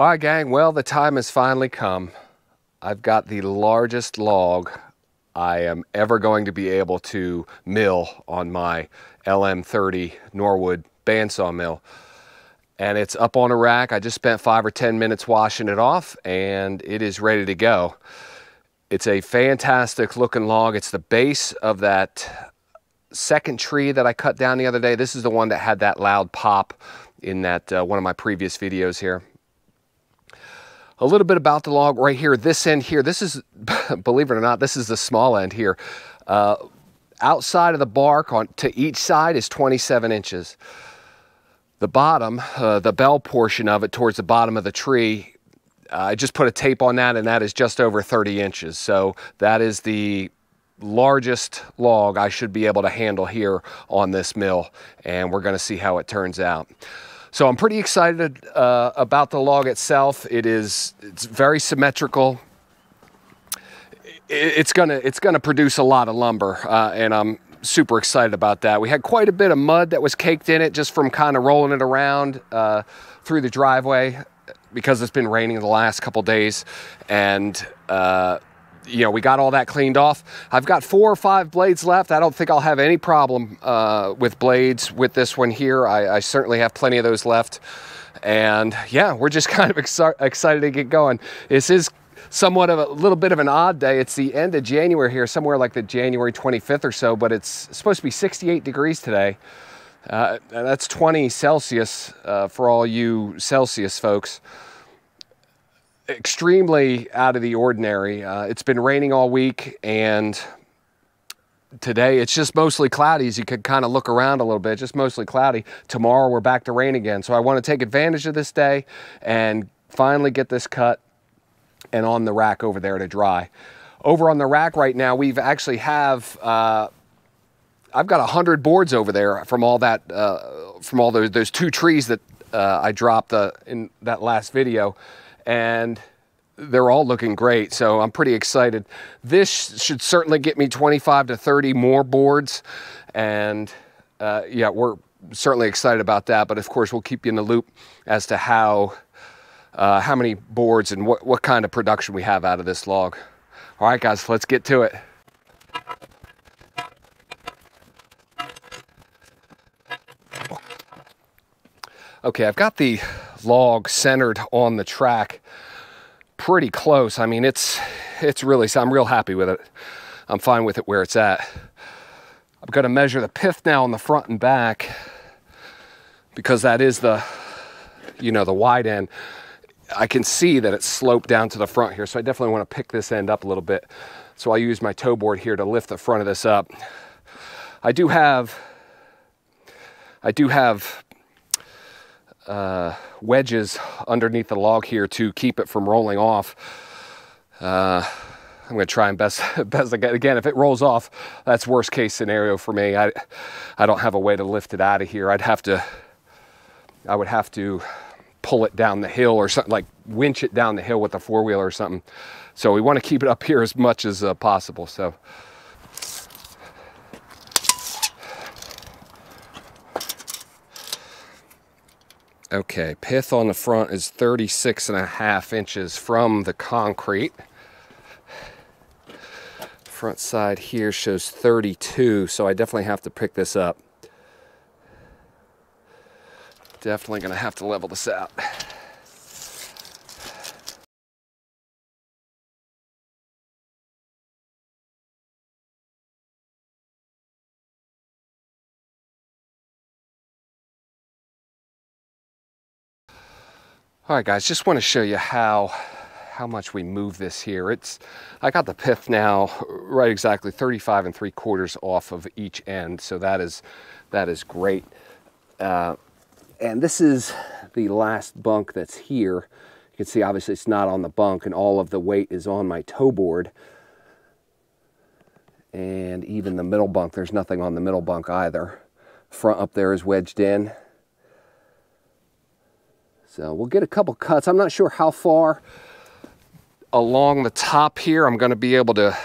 All right, gang, well, the time has finally come. I've got the largest log I am ever going to be able to mill on my LM30 Norwood bandsaw mill. And it's up on a rack. I just spent 5 or 10 minutes washing it off, and it is ready to go. It's a fantastic looking log. It's the base of that second tree that I cut down the other day. This is the one that had that loud pop in that one of my previous videos here. A little bit about the log right here. This end here, this is, believe it or not, this is the small end here. Outside of the bark on to each side is 27 inches. The bottom, the bell portion of it towards the bottom of the tree, I just put a tape on that, and that is just over 30 inches. So that is the largest log I should be able to handle here on this mill, and we're going to see how it turns out. So I'm pretty excited about the log itself. It's very symmetrical. It's gonna produce a lot of lumber, and I'm super excited about that. We had quite a bit of mud that was caked in it just from kind of rolling it around through the driveway because it's been raining the last couple days, and you know, we got all that cleaned off. I've got 4 or 5 blades left. I don't think I'll have any problem with blades with this one here. I certainly have plenty of those left. And yeah, we're just kind of excited to get going. This is somewhat of a little bit of an odd day. It's the end of January here, somewhere like the January 25th or so, but it's supposed to be 68 degrees today. And that's 20 Celsius for all you Celsius folks. Extremely out of the ordinary. It's been raining all week, and today it's just mostly cloudy. As you could kind of look around a little bit, just mostly cloudy. Tomorrow we're back to rain again. So I want to take advantage of this day and finally get this cut and on the rack over there to dry. Over on the rack right now, we've actually have I've got 100 boards over there from all that from all those 2 trees that I dropped in that last video. And they're all looking great, so I'm pretty excited. This should certainly get me 25 to 30 more boards, and yeah, we're certainly excited about that. But of course, we'll keep you in the loop as to how many boards and what kind of production we have out of this log. All right, guys, let's get to it. Okay, I've got the log centered on the track pretty close. I mean, it's really, I'm real happy with it. I'm fine with it where it's at. I'm going to measure the pith now on the front and back because that is the, you know, the wide end. I can see that it's sloped down to the front here, so I definitely want to pick this end up a little bit. So I'll use my toe board here to lift the front of this up. I do have wedges underneath the log here to keep it from rolling off. I'm going to try and best I can. Again, if it rolls off, that's worst case scenario for me. I don't have a way to lift it out of here. I would have to pull it down the hill or something, like winch it down the hill with a 4-wheeler or something. So we want to keep it up here as much as possible. So okay, pith on the front is 36.5 inches from the concrete. Front side here shows 32, so I definitely have to pick this up. Definitely gonna have to level this out. All right, guys, just want to show you how much we move this here. I got the pith now right exactly 35 3/4 off of each end, so that is great. And this is the last bunk that's here. You can see obviously it's not on the bunk, and all of the weight is on my toe board. And even the middle bunk, there's nothing on the middle bunk either. Front up there is wedged in. So we'll get a couple cuts. I'm not sure how far along the top here I'm going to be able to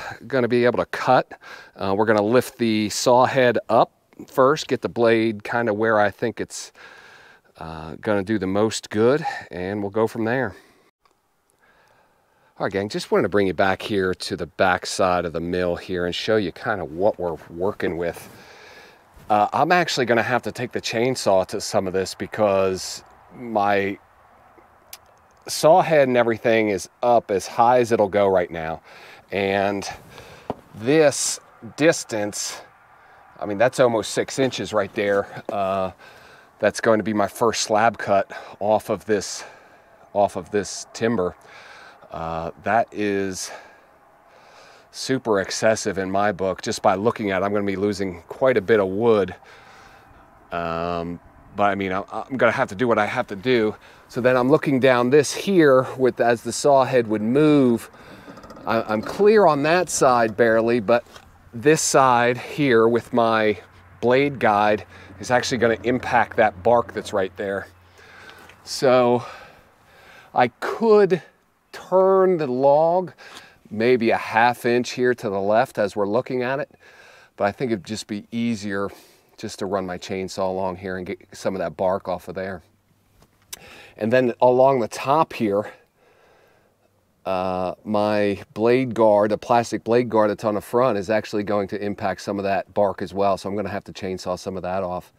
cut. We're going to lift the saw head up first, get the blade kind of where I think it's Gonna do the most good, and we'll go from there. All right, gang, just wanted to bring you back here to the back side of the mill here and show you kind of what we're working with. I'm actually gonna have to take the chainsaw to some of this because my saw head and everything is up as high as it'll go right now. And this distance, I mean, that's almost 6 inches right there. That's going to be my first slab cut off of this timber. That is super excessive in my book. Just by looking at it, I'm going to be losing quite a bit of wood. But I mean, I'm going to have to do what I have to do. So then I'm looking down this here with, as the saw head would move, I'm clear on that side barely, but this side here with my blade guide is actually going to impact that bark that's right there. So I could turn the log maybe a ½ inch here to the left as we're looking at it, but I think it'd just be easier just to run my chainsaw along here and get some of that bark off of there. And then along the top here, my blade guard, a plastic blade guard that's on the front, is actually going to impact some of that bark as well. So I'm going to have to chainsaw some of that off.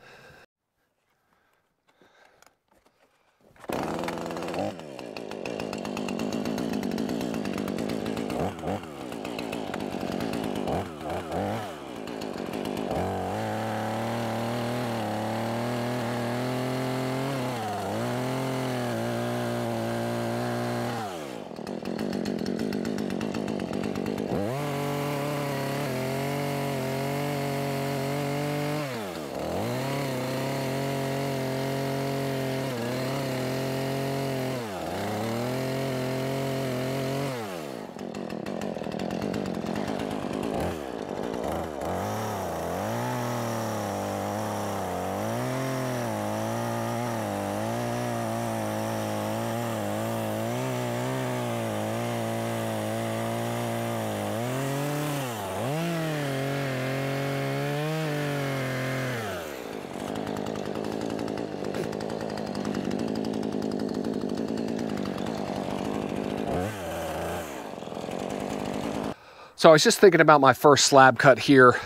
So I was just thinking about my first slab cut here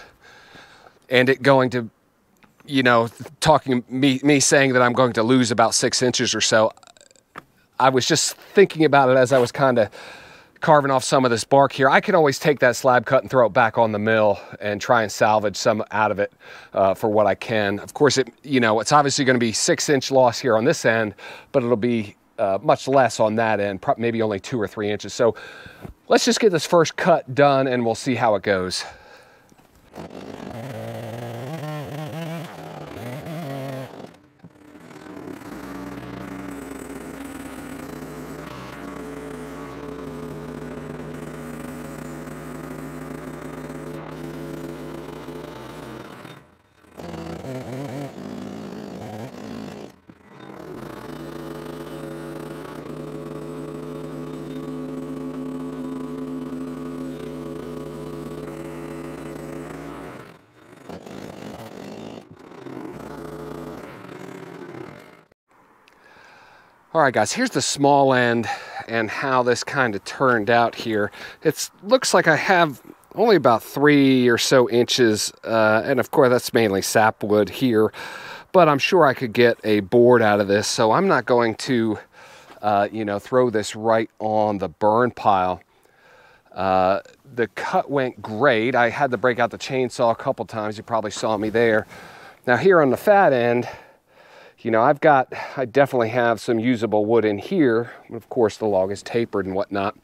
and it going to, you know, me saying that I'm going to lose about 6 inches or so. I was just thinking about it as I was kind of carving off some of this bark here. I can always take that slab cut and throw it back on the mill and try and salvage some out of it for what I can. Of course, it's obviously going to be 6 inch loss here on this end, but it'll be much less on that end, maybe only 2 or 3 inches. So let's just get this first cut done and we'll see how it goes. All right, guys, here's the small end and how this kind of turned out here. It looks like I have only about 3 or so inches, and of course that's mainly sapwood here, but I'm sure I could get a board out of this, so I'm not going to, throw this right on the burn pile. The cut went great. I had to break out the chainsaw a couple times. You probably saw me there. Now here on the fat end, I definitely have some usable wood in here. Of course, the log is tapered and whatnot.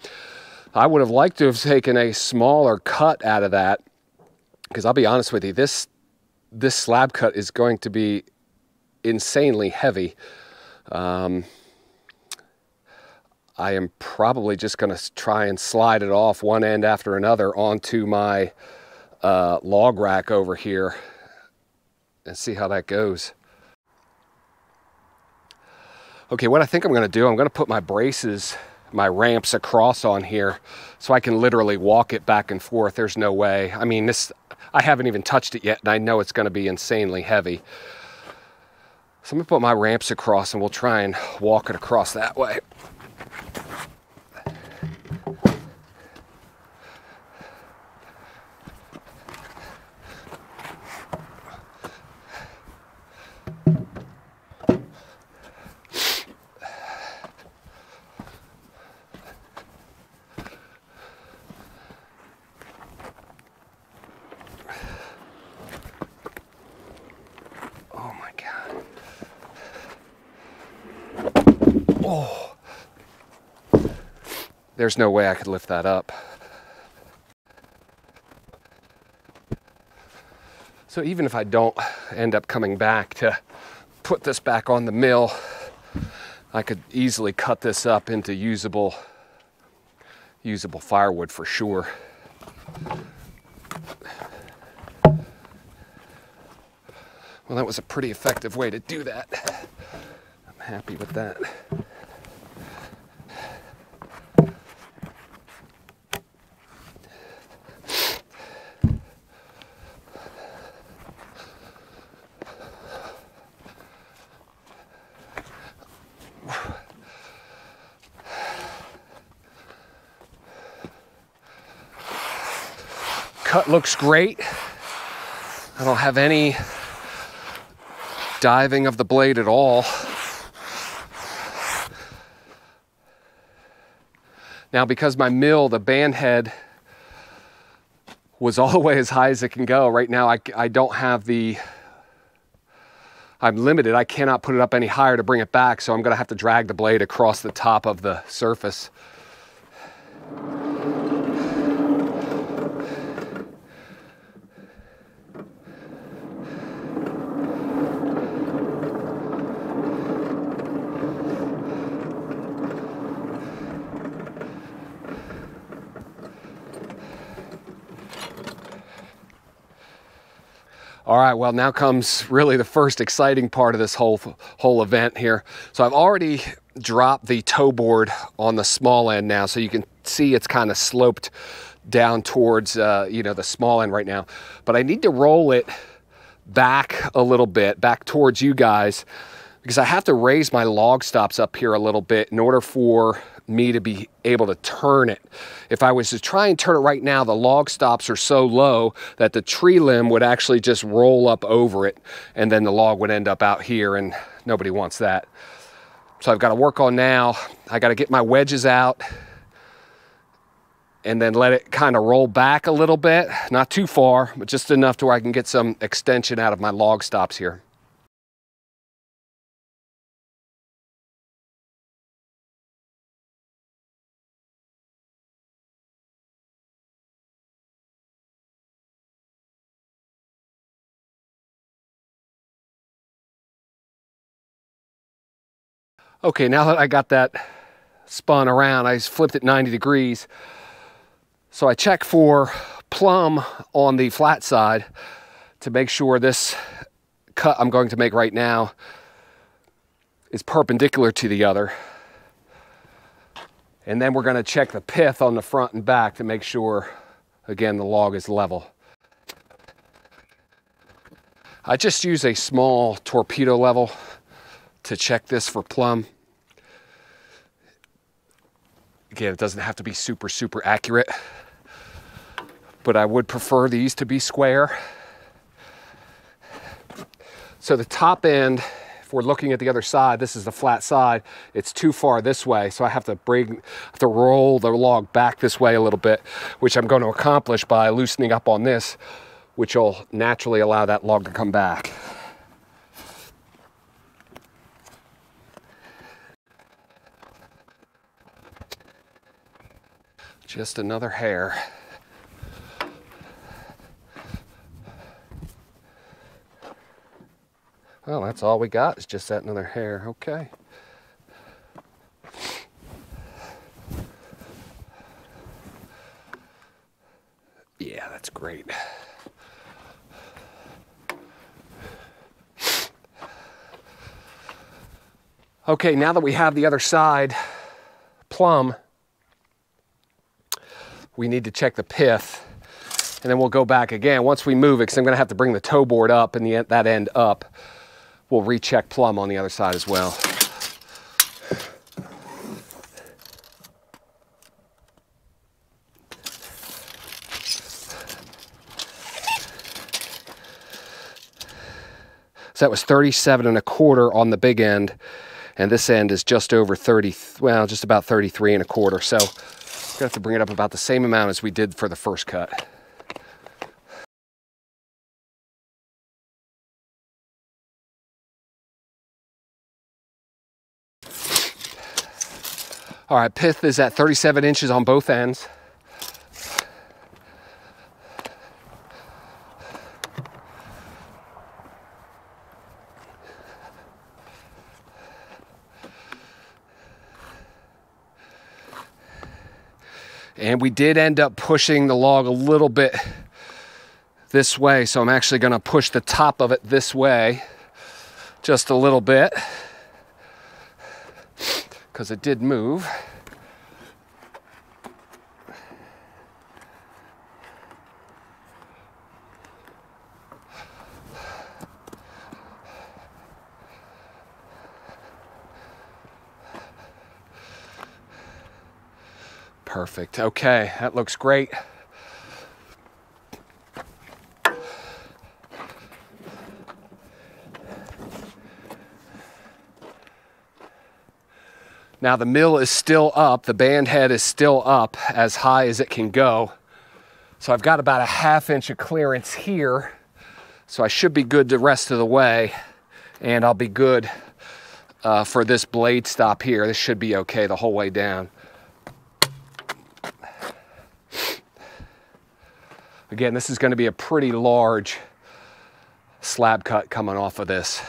I would have liked to have taken a smaller cut out of that, because I'll be honest with you, this slab cut is going to be insanely heavy. I am probably just going to try and slide it off one end after another onto my log rack over here and see how that goes. Okay, what I think I'm going to do, I'm going to put my braces, my ramps across on here so I can literally walk it back and forth. There's no way. I mean, I haven't even touched it yet, and I know it's going to be insanely heavy. So I'm gonna put my ramps across and we'll try and walk it across that way. Oh, there's no way I could lift that up. So even if I don't end up coming back to put this back on the mill, I could easily cut this up into usable firewood for sure. Well, that was a pretty effective way to do that. I'm happy with that. Cut looks great. I don't have any diving of the blade at all. Now, because my mill, the band head, was all the way as high as it can go, right now I don't have the, I'm limited. I cannot put it up any higher to bring it back, so I'm gonna have to drag the blade across the top of the surface. All right, well, now comes really the first exciting part of this whole event here. So I've already dropped the toe board on the small end now, so you can see it's kind of sloped down towards you know, the small end right now. But I need to roll it back a little bit, back towards you guys, because I have to raise my log stops up here a little bit in order for me to be able to turn it. If I was to try and turn it right now, the log stops are so low that the tree limb would actually just roll up over it, and then the log would end up out here, and nobody wants that. So I've got to work on now. I got to get my wedges out and then let it kind of roll back a little bit, not too far, but just enough to where I can get some extension out of my log stops here. Okay, now that I got that spun around, I flipped it 90 degrees. So I check for plumb on the flat side to make sure this cut I'm going to make right now is perpendicular to the other. And then we're going to check the pith on the front and back to make sure, again, the log is level. I just use a small torpedo level to check this for plumb. Again, it doesn't have to be super accurate, but I would prefer these to be square. So the top end, if we're looking at the other side, this is the flat side, it's too far this way, so I have to roll the log back this way a little bit, which I'm going to accomplish by loosening up on this, which will naturally allow that log to come back. Just another hair. Well, that's all we got, is just that another hair. Okay. Yeah, that's great. Okay, now that we have the other side plumb, we need to check the pith, and then we'll go back again. Once we move it, because I'm going to have to bring the toe board up and that end up, we'll recheck plumb on the other side as well. So that was 37 1/4 on the big end, and this end is just over 30, well, just about 33 1/4. So we're gonna have to bring it up about the same amount as we did for the first cut. All right, pith is at 37 inches on both ends. And we did end up pushing the log a little bit this way, so I'm actually gonna push the top of it this way just a little bit because it did move. Perfect. Okay, that looks great. Now the mill is still up, the band head is still up as high as it can go. So I've got about a 1/2 inch of clearance here. So I should be good the rest of the way, and I'll be good for this blade stop here. This should be okay the whole way down. Again, this is going to be a pretty large slab cut coming off of this.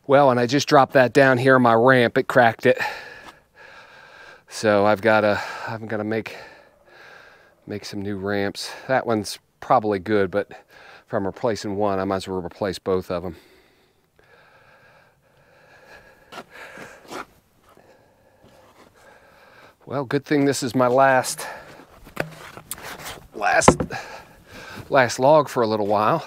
Well, and I just dropped that down here on my ramp. It cracked it. So I'm gonna make some new ramps. That one's probably good, but if I'm replacing one, I might as well replace both of them. Well, good thing this is my last log for a little while.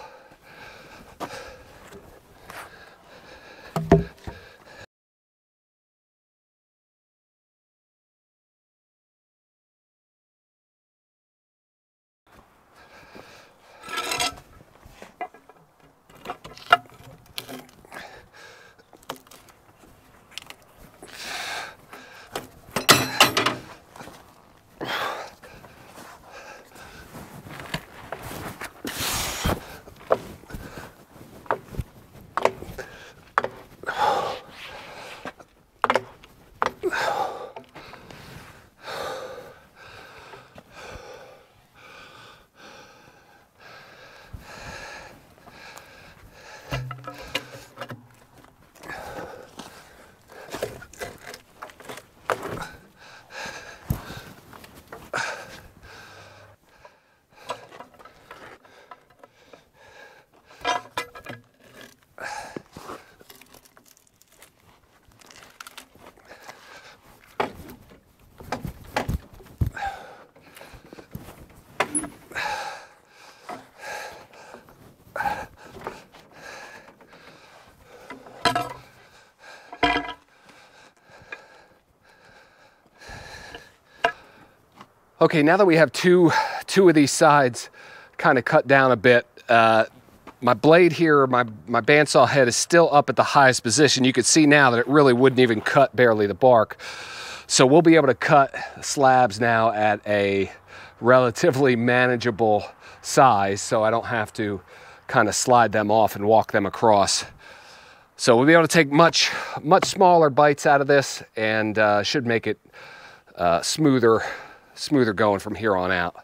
Okay, now that we have two of these sides kind of cut down a bit, my blade here, my bandsaw head is still up at the highest position. You can see now that it really wouldn't even cut barely the bark. So we'll be able to cut slabs now at a relatively manageable size, so I don't have to kind of slide them off and walk them across. So we'll be able to take much smaller bites out of this, and should make it smoother going from here on out.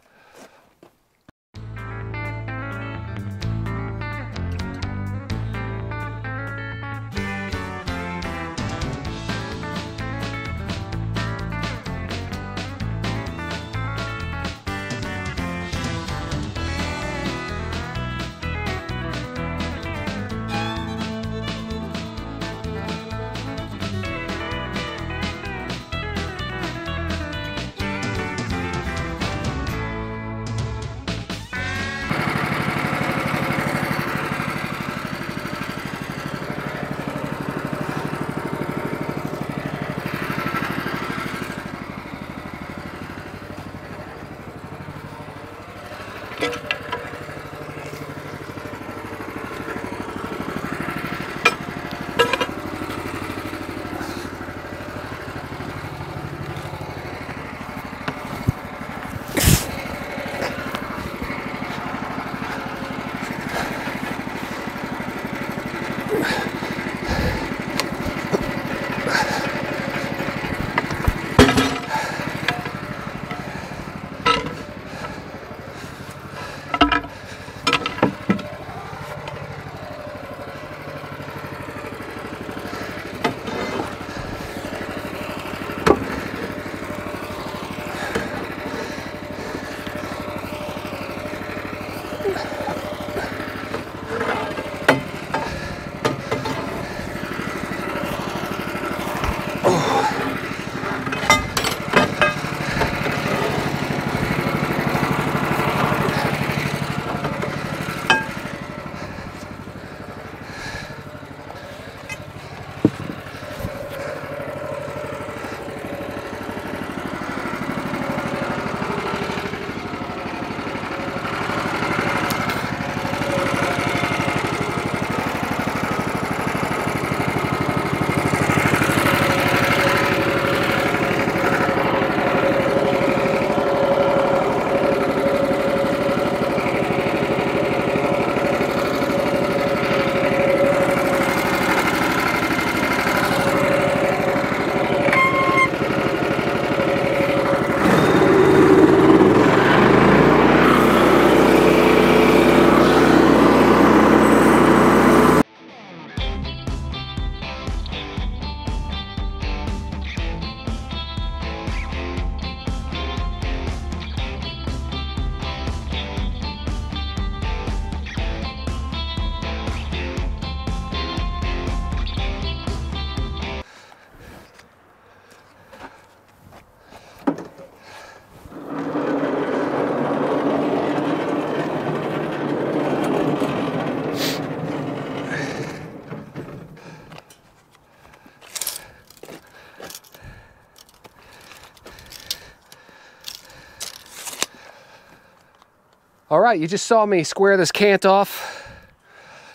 All right, you just saw me square this cant off,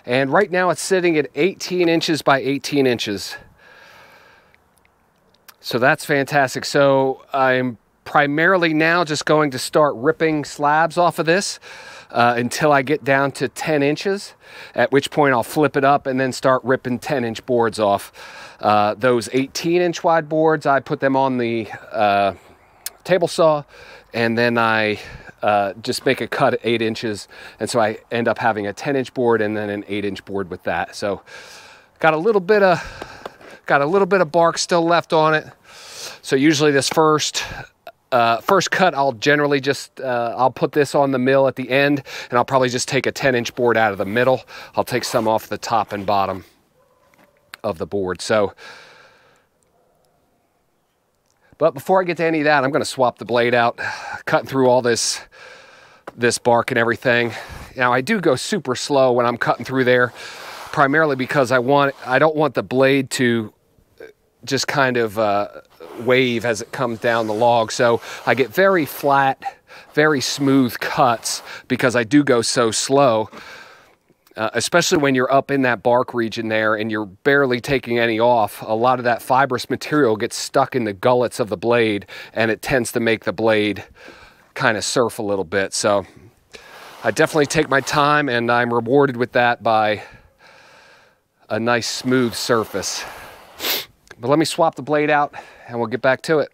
and right now it's sitting at 18 inches by 18 inches. So that's fantastic. So I'm primarily now just going to start ripping slabs off of this until I get down to 10 inches, at which point I'll flip it up and then start ripping 10-inch boards off. Those 18-inch wide boards, I put them on the table saw, and then I just make a cut at 8 inches, and so I end up having a 10-inch board and then an 8-inch board with that. So got a little bit of bark still left on it. So usually this first cut, I'll generally just I'll put this on the mill at the end, and I'll probably just take a 10-inch board out of the middle. I'll take some off the top and bottom of the board. So, but before I get to any of that, I'm going to swap the blade out, cutting through all this bark and everything. Now I do go super slow when I'm cutting through there, primarily because I don't want the blade to just kind of wave as it comes down the log. So I get very flat, very smooth cuts because I do go so slow, especially when you're up in that bark region there and you're barely taking any off. A lot of that fibrous material gets stuck in the gullets of the blade, and it tends to make the blade kind of surf a little bit. So I definitely take my time, and I'm rewarded with that by a nice smooth surface. But let me swap the blade out and we'll get back to it.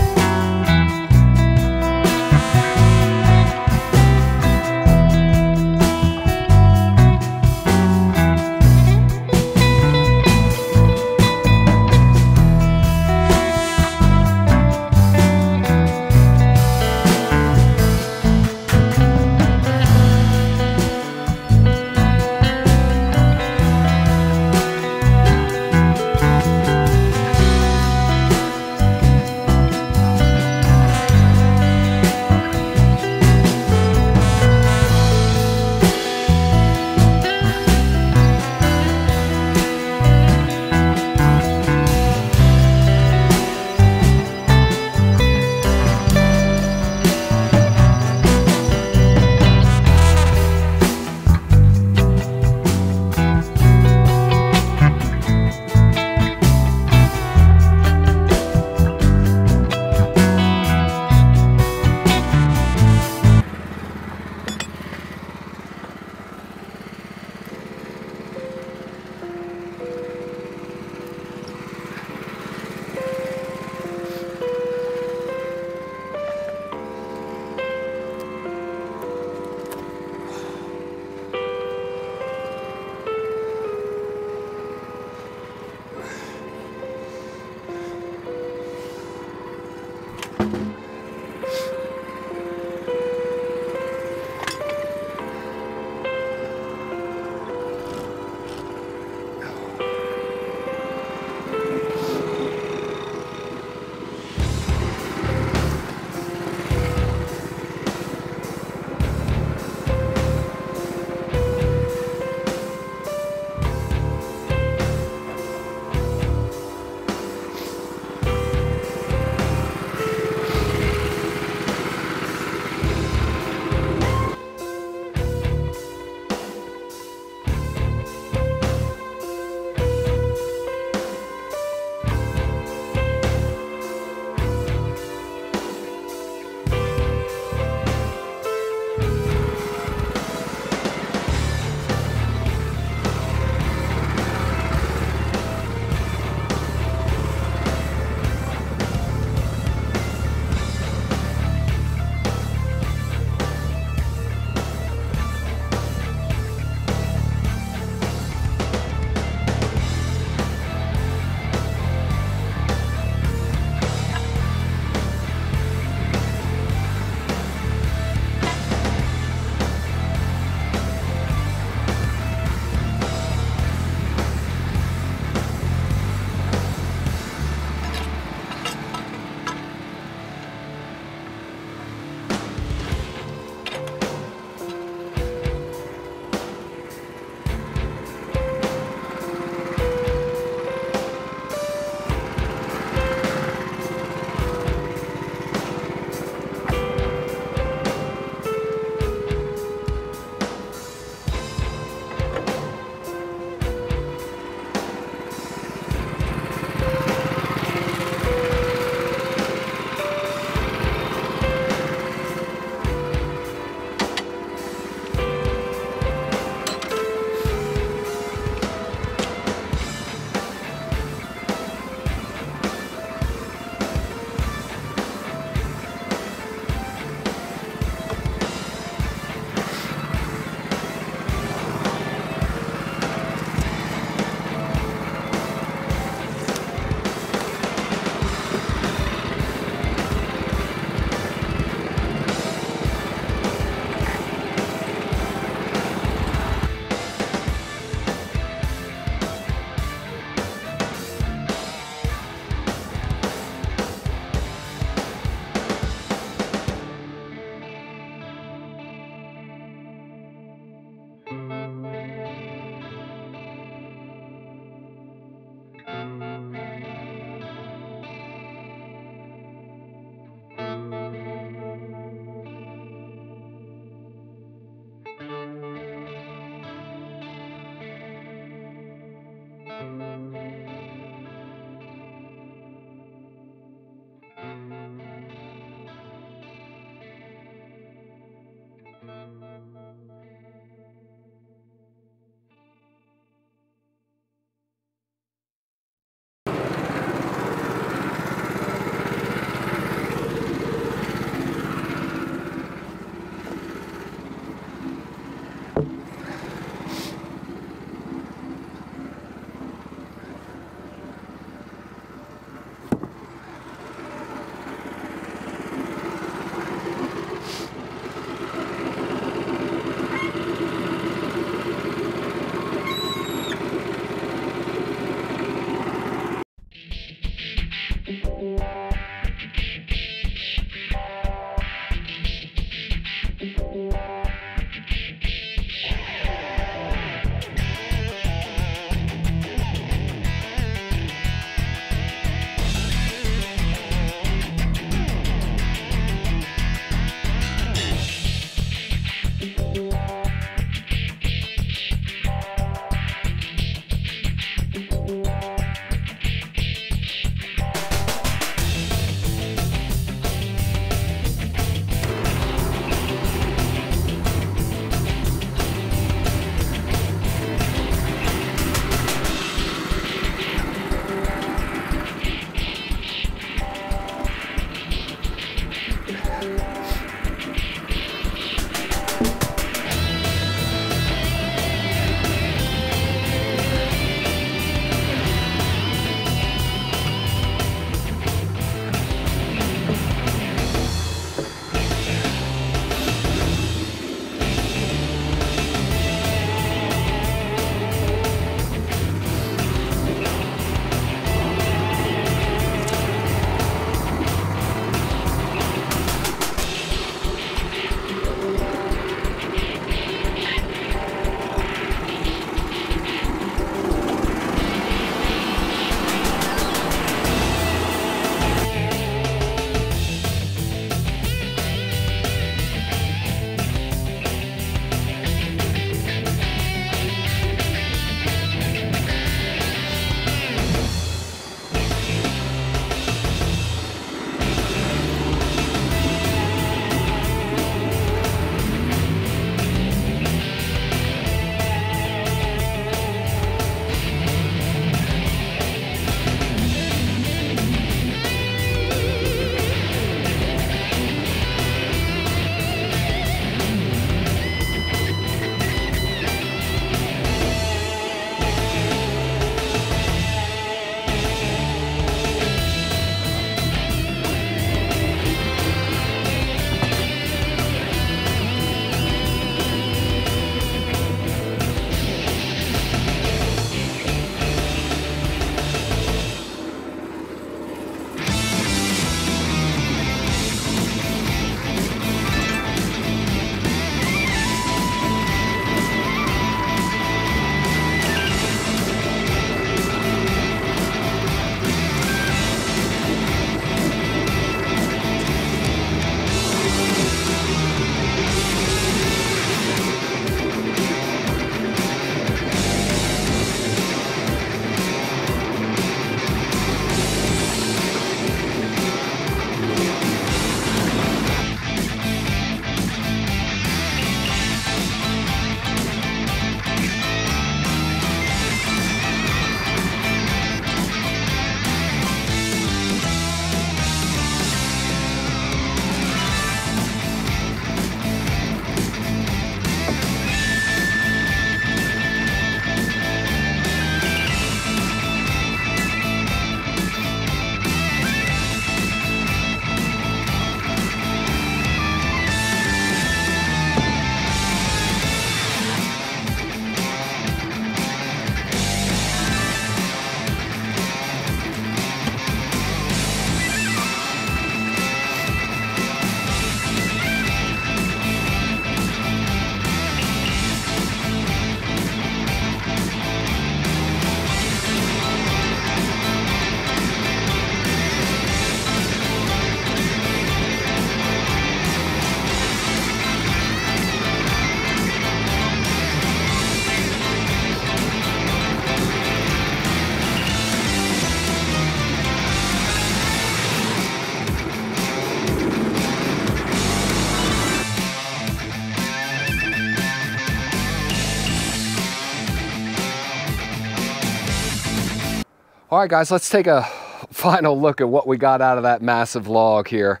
All right, guys, let's take a final look at what we got out of that massive log here.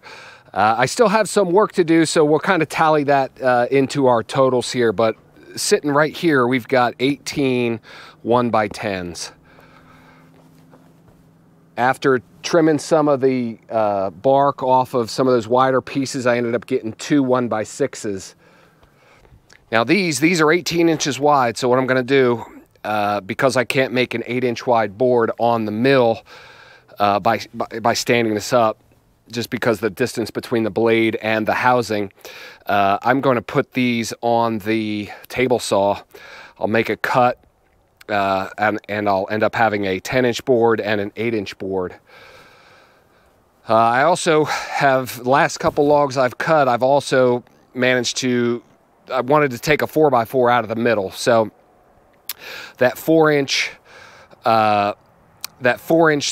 I still have some work to do, so we'll kind of tally that into our totals here, but sitting right here, we've got 18 1x10s. After trimming some of the bark off of some of those wider pieces, I ended up getting 2 1x6s. Now these are 18 inches wide, so what I'm going to do, because I can't make an 8-inch wide board on the mill by standing this up, just because the distance between the blade and the housing, I'm going to put these on the table saw. I'll make a cut, and I'll end up having a 10-inch board and an 8-inch board. I also have, the last couple logs I've cut, I've also managed to, I wanted to take a 4x4 out of the middle. So that 4-inch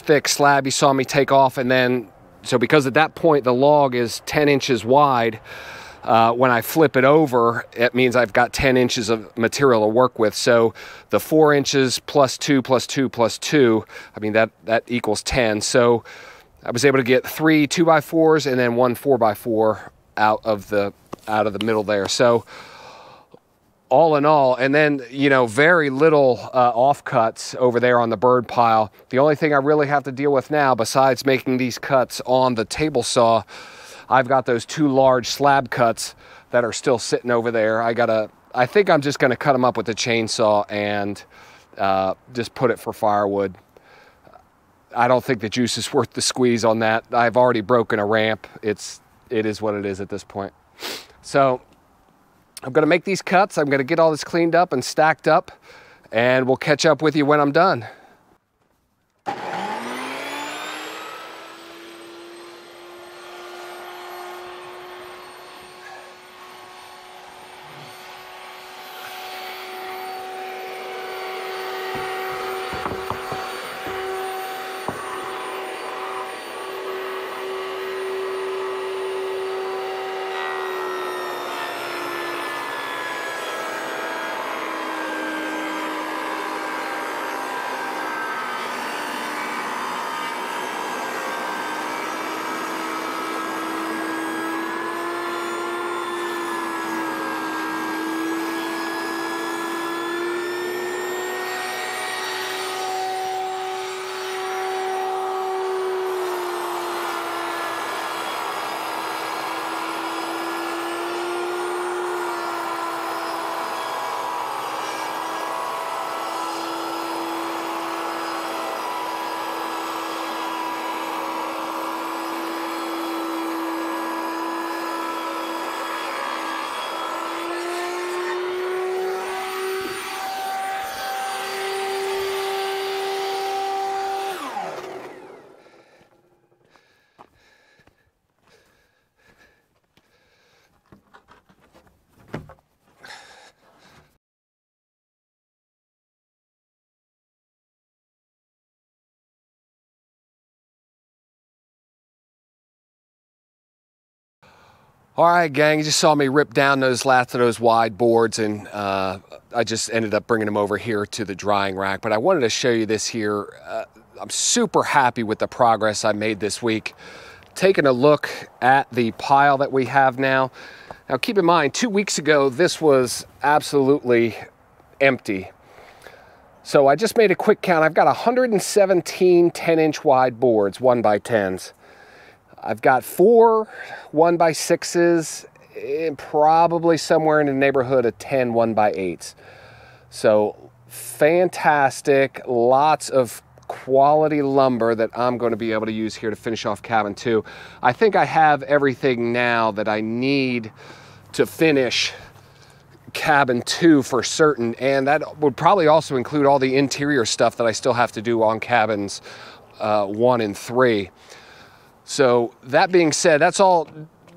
thick slab you saw me take off, and then, so because at that point the log is 10 inches wide, when I flip it over, it means I've got 10 inches of material to work with. So the 4 inches plus 2 plus 2 plus 2, I mean, that equals 10. So I was able to get 3 2x4s and then 1 4x4 out of the middle there. So all in all, and then, you know, very little offcuts over there on the bird pile. The only thing I really have to deal with now, besides making these cuts on the table saw, I've got those 2 large slab cuts that are still sitting over there. I think I'm just gonna cut them up with the chainsaw and just put it for firewood. I don't think the juice is worth the squeeze on that. I've already broken a ramp. It is what it is at this point. So I'm gonna make these cuts. I'm gonna get all this cleaned up and stacked up, and we'll catch up with you when I'm done. All right, gang, you just saw me rip down those last of those wide boards, and I just ended up bringing them over here to the drying rack. But I wanted to show you this here. I'm super happy with the progress I made this week. Taking a look at the pile that we have now. Now, keep in mind, 2 weeks ago, this was absolutely empty. So I just made a quick count. I've got 117 10-inch wide boards, 1x10s. I've got 4 1x6s, and probably somewhere in the neighborhood of 10 1x8s. So fantastic, lots of quality lumber that I'm going to be able to use here to finish off cabin 2. I think I have everything now that I need to finish cabin 2 for certain, and that would probably also include all the interior stuff that I still have to do on cabins 1 and 3. So that being said, that's all.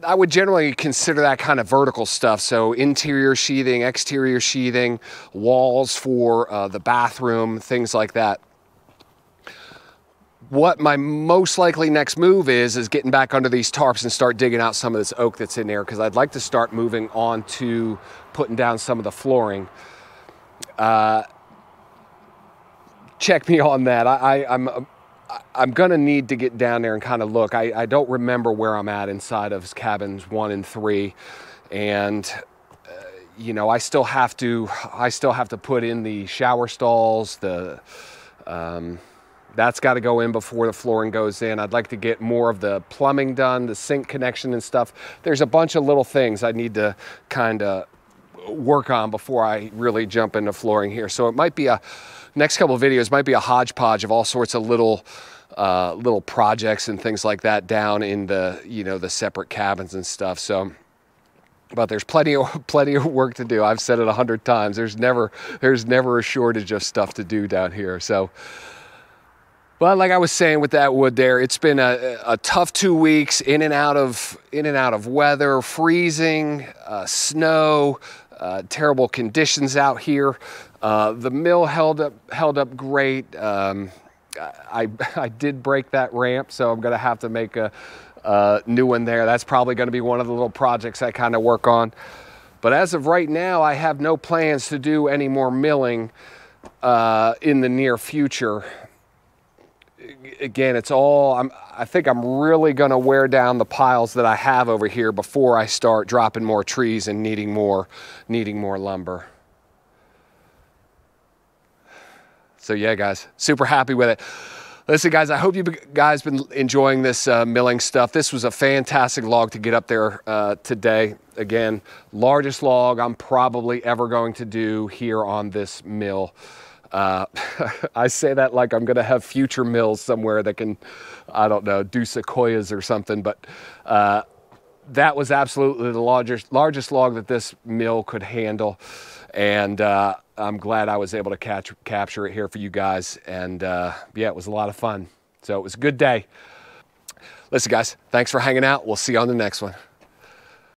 I would generally consider that kind of vertical stuff. So interior sheathing, exterior sheathing, walls for the bathroom, things like that. What my most likely next move is getting back under these tarps and start digging out some of this oak that's in there, because I'd like to start moving on to putting down some of the flooring. check me on that. I'm gonna need to get down there and kind of look. I don't remember where I'm at inside of cabins 1 and 3, and you know, I still have to put in the shower stalls. That's got to go in before the flooring goes in. I'd like to get more of the plumbing done, the sink connection and stuff. There's a bunch of little things I need to kind of work on before I really jump into flooring here. So it might be next couple of videos might be a hodgepodge of all sorts of little projects and things like that down in the, you know, the separate cabins and stuff. So, but there's plenty of work to do. I've said it 100 times. There's never a shortage of stuff to do down here. So, but like I was saying with that wood there, it's been a tough 2 weeks, in and out of weather, freezing, snow, terrible conditions out here. The mill held up great. I did break that ramp, so I'm gonna have to make a new one there. That's probably gonna be one of the little projects I kind of work on. But as of right now, I have no plans to do any more milling in the near future. Again, it's all, I think I'm really gonna wear down the piles that I have over here before I start dropping more trees and needing more lumber. So yeah, guys, super happy with it. Listen, guys, I hope you guys been enjoying this milling stuff. This was a fantastic log to get up there today. Again, largest log I'm probably ever going to do here on this mill. I say that like I'm gonna have future mills somewhere that can, I don't know, do sequoias or something, but that was absolutely the largest log that this mill could handle. And I'm glad I was able to capture it here for you guys. And yeah, it was a lot of fun. So it was a good day. Listen, guys, thanks for hanging out. We'll see you on the next one.